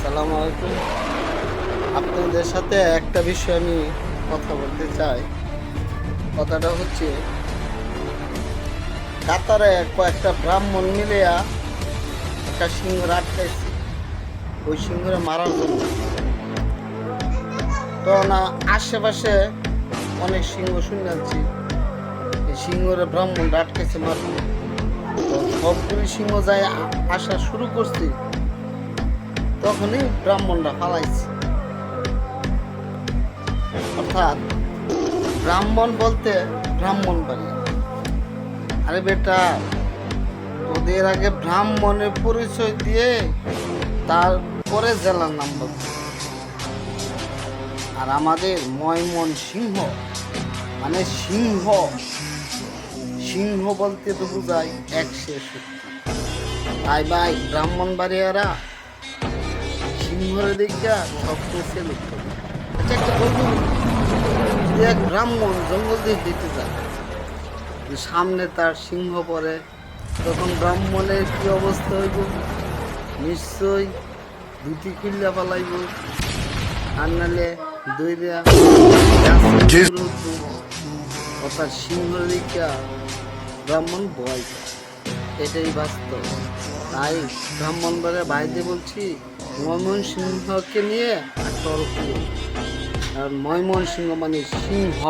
আসসালামু আলাইকুম। আপনাদের সাথে একটা বিষয় আমি কথা বলতে চাই। কথাটা হচ্ছে, কাতারে কয়েকটা ব্রাহ্মণ মিলিয়া একটা সিংহ আটকাইছে ওই সিংহরে মারার জন্য। তো না, আশেপাশে অনেক সিংহ শুনে আছি এই সিংহরে ব্রাহ্মণরা আটকাইছে মারবে। তো সবগুলি সিংহ যায় আসা শুরু করছে, তখনই ব্রাহ্মণরা পালাইছে। অর্থাৎ ব্রাহ্মণ বলতে ব্রাহ্মণ বাড়ি। আরে বেটা, তোদের আগে ব্রাহ্মণের পরিচয় দিয়ে তারপরে জেলার নাম বলছে। আর আমাদের ময়মন সিংহ মানে সিংহ, সিংহ বলতে তো বোঝায় একশে শক্তি। তাই ভাই ব্রাহ্মণ বাড়িয়ারা সিংহরে দেখিয়া সবচেয়ে সেলুট করে। আচ্ছা, একটা গল্প বলি। যদি এক ব্রাহ্মণ জঙ্গল দিয়ে হেঁটে যায়, সামনে তার সিংহ পড়ে, তখন ব্রাহ্মণের কি অবস্থা হইব? নিশ্চয়ই দুটি খুললা পালাইব, আর নাহলে দইরা অর্থাৎ সিংহ দেখিয়া ব্রাহ্মণ ভয় পায়। এটাই বাস্তব। তাই ব্রাহ্মণ বলে বাইরে বলছি, ময়মন সিংহকে নিয়ে একটা অল্প, আর ময়মন সিংহ মানে সিংহ।